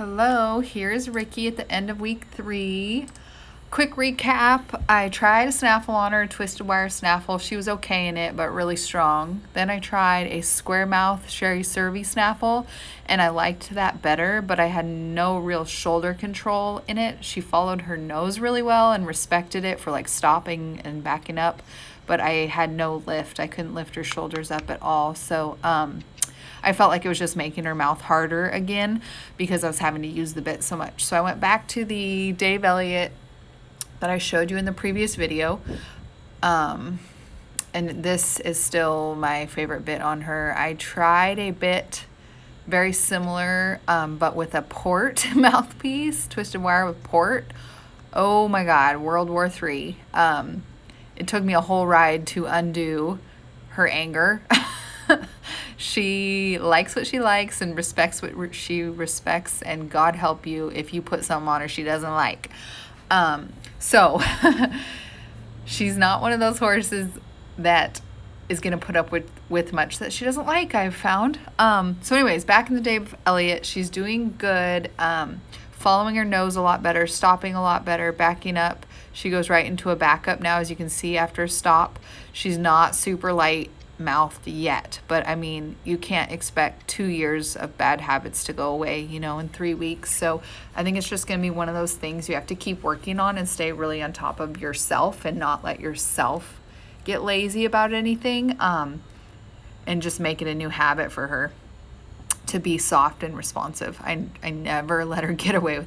Hello, here's Rickie at the end of week 3. Quick recap, I tried a snaffle on her, a twisted wire snaffle. She was okay in it, but really strong. Then I tried a square mouth Sherry Survey snaffle, and I liked that better, but I had no real shoulder control in it. She followed her nose really well and respected it for like stopping and backing up, but I had no lift. I couldn't lift her shoulders up at all. So, I felt like it was just making her mouth harder again because I was having to use the bit so much. So I went back to the Dave Elliott that I showed you in the previous video. And this is still my favorite bit on her. I tried a bit very similar, but with a port mouthpiece, twisted wire with port. Oh my God, World War III. It took me a whole ride to undo her anger. She likes what she likes and respects what she respects, and God help you if you put something on her she doesn't like. So she's not one of those horses that is going to put up with much that she doesn't like, I've found. So anyways, back in the Dave Elliott, she's doing good, following her nose a lot better, stopping a lot better, backing up. She goes right into a backup now, as you can see after a stop. She's not super light mouthed yet, but I mean, you can't expect 2 years of bad habits to go away, in 3 weeks. So I think it's just going to be one of those things you have to keep working on and stay really on top of yourself and not let yourself get lazy about anything, and just make it a new habit for her to be soft and responsive. I never let her get away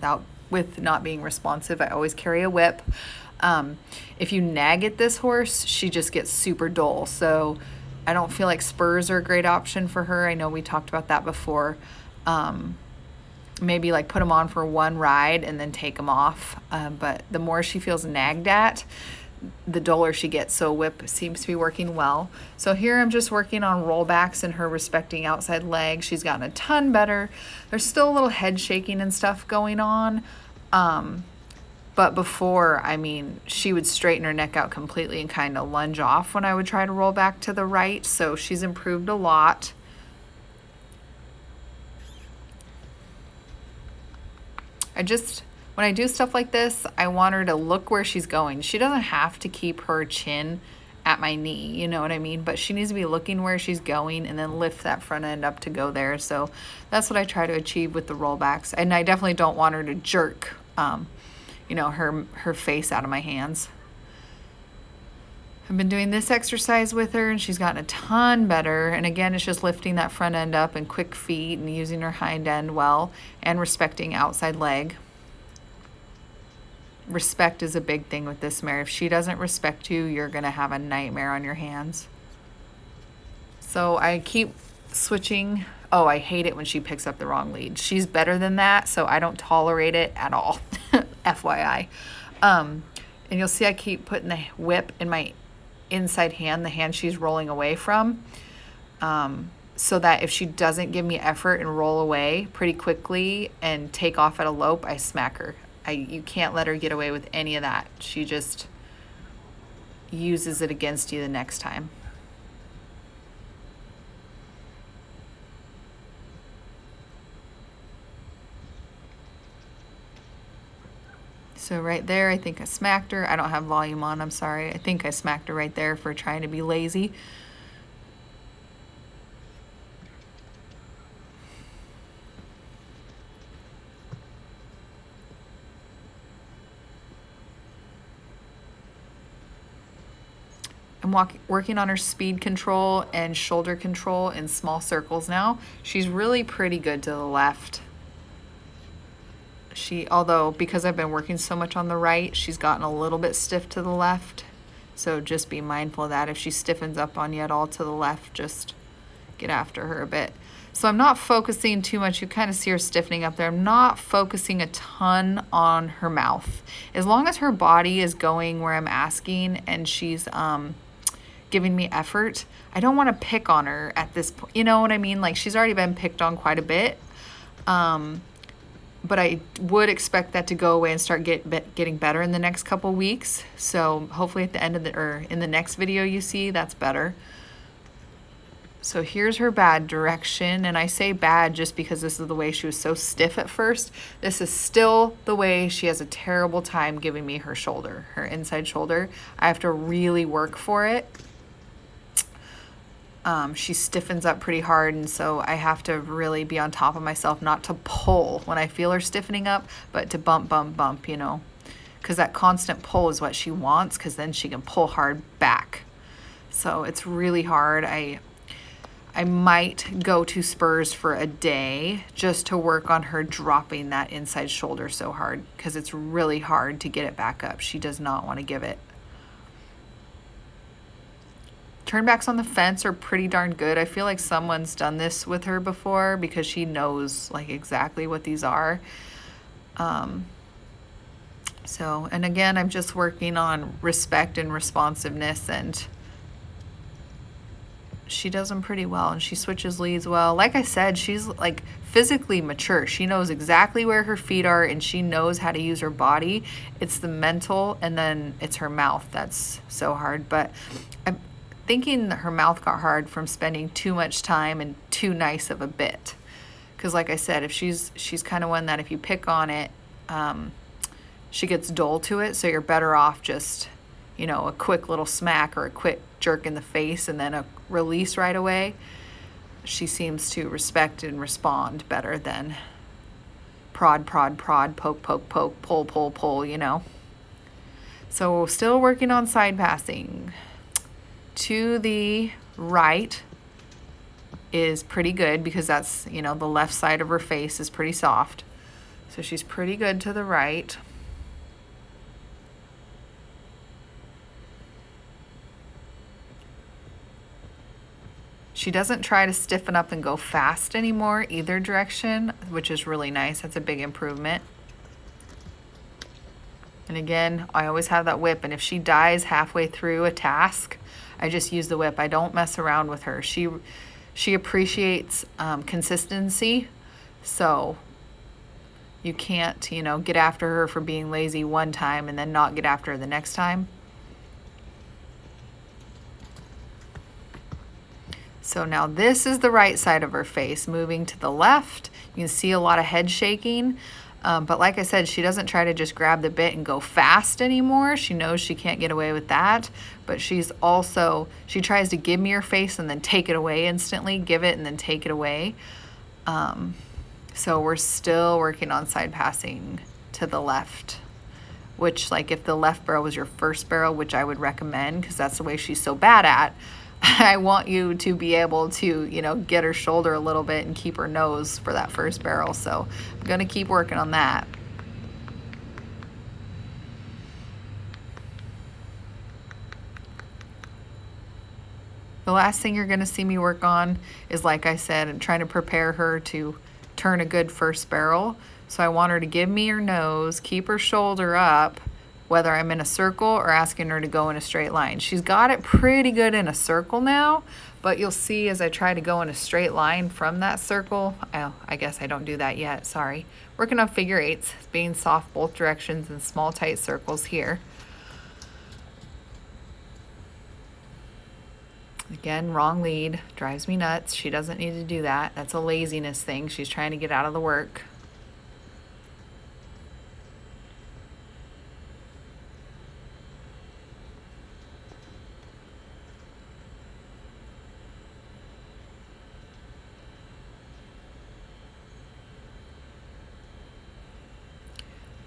with not being responsive. I always carry a whip. If you nag at this horse, she just gets super dull. So I don't feel like spurs are a great option for her. I know we talked about that before. Maybe like put them on for one ride and then take them off. But the more she feels nagged at, the duller she gets. So whip seems to be working well. So here I'm just working on rollbacks and her respecting outside legs. She's gotten a ton better. There's still a little head shaking and stuff going on. But before, I mean, she would straighten her neck out completely and kind of lunge off when I would try to roll back to the right. So she's improved a lot. When I do stuff like this, I want her to look where she's going. She doesn't have to keep her chin at my knee, you know what I mean? But she needs to be looking where she's going and then lift that front end up to go there. So that's what I try to achieve with the rollbacks. And I definitely don't want her to jerk her face out of my hands. I've been doing this exercise with her and she's gotten a ton better. And again, it's just lifting that front end up and quick feet and using her hind end well and respecting outside leg. Respect is a big thing with this mare. If she doesn't respect you, you're going to have a nightmare on your hands. So I keep switching. Oh, I hate it when she picks up the wrong lead. She's better than that, so I don't tolerate it at all. FYI. And you'll see I keep putting the whip in my inside hand, the hand she's rolling away from, so that if she doesn't give me effort and roll away pretty quickly and take off at a lope, I smack her. You can't let her get away with any of that. She just uses it against you the next time. So right there, I think I smacked her. I don't have volume on, I'm sorry. I think I smacked her right there for trying to be lazy. I'm working on her speed control and shoulder control in small circles now. She's really pretty good to the left. Although because I've been working so much on the right, she's gotten a little bit stiff to the left. So just be mindful of that. If she stiffens up on you at all to the left, just get after her a bit. So I'm not focusing too much. You kind of see her stiffening up there. I'm not focusing a ton on her mouth. As long as her body is going where I'm asking and she's giving me effort, I don't want to pick on her at this point. You know what I mean? Like, she's already been picked on quite a bit. But I would expect that to go away and start getting better in the next couple weeks. So hopefully at the end of in the next video you see, that's better. So here's her bad direction, and I say bad just because this is the way she was so stiff at first. This is still the way she has a terrible time giving me her shoulder, her inside shoulder. I have to really work for it. She stiffens up pretty hard, and so I have to really be on top of myself not to pull when I feel her stiffening up, but to bump, bump, bump, you know, because that constant pull is what she wants, because then she can pull hard back. So it's really hard. I might go to spurs for a day just to work on her dropping that inside shoulder so hard, because it's really hard to get it back up. She does not want to give it. Turnbacks on the fence are pretty darn good. I feel like someone's done this with her before because she knows like exactly what these are. So, and again, I'm just working on respect and responsiveness, and she does them pretty well, and she switches leads well. Like I said, she's like physically mature. She knows exactly where her feet are, and she knows how to use her body. It's the mental, and then it's her mouth that's so hard. But I'm thinking that her mouth got hard from spending too much time and too nice of a bit. Because like I said, if she's kind of one that if you pick on it, she gets dull to it. So you're better off just, you know, a quick little smack or a quick jerk in the face and then a release right away. She seems to respect and respond better than prod, prod, prod, poke, poke, poke, pull, pull, pull, you know. So still working on side passing. To the right is pretty good because that's, you know, the left side of her face is pretty soft. So she's pretty good to the right. She doesn't try to stiffen up and go fast anymore either direction, which is really nice. That's a big improvement. And again, I always have that whip, and if she dies halfway through a task, I just use the whip. I don't mess around with her. She appreciates consistency, so you can't, you know, get after her for being lazy one time and then not get after her the next time. So now this is the right side of her face. Moving to the left, you can see a lot of head shaking. But like I said, she doesn't try to just grab the bit and go fast anymore. She knows she can't get away with that. But she tries to give me her face and then take it away instantly, give it and then take it away. So we're still working on side passing to the left, which, like, if the left barrel was your first barrel, which I would recommend because that's the way she's so bad at, I want you to be able to, you know, get her shoulder a little bit and keep her nose for that first barrel. So I'm going to keep working on that. The last thing you're going to see me work on is, like I said, I'm trying to prepare her to turn a good first barrel. So I want her to give me her nose, keep her shoulder up, whether I'm in a circle or asking her to go in a straight line. She's got it pretty good in a circle now, but you'll see as I try to go in a straight line from that circle, I guess I don't do that yet, sorry. Working on figure eights, being soft both directions and small tight circles here. Again, wrong lead, drives me nuts. She doesn't need to do that. That's a laziness thing. She's trying to get out of the work.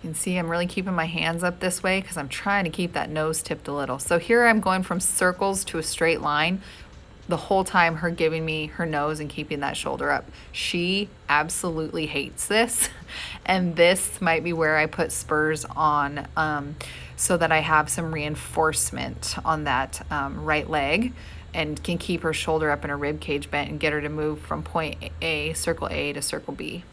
You can see I'm really keeping my hands up this way because I'm trying to keep that nose tipped a little. So here I'm going from circles to a straight line the whole time, her giving me her nose and keeping that shoulder up. She absolutely hates this. And this might be where I put spurs on so that I have some reinforcement on that right leg and can keep her shoulder up and her rib cage bent and get her to move from point A, circle A, to circle B.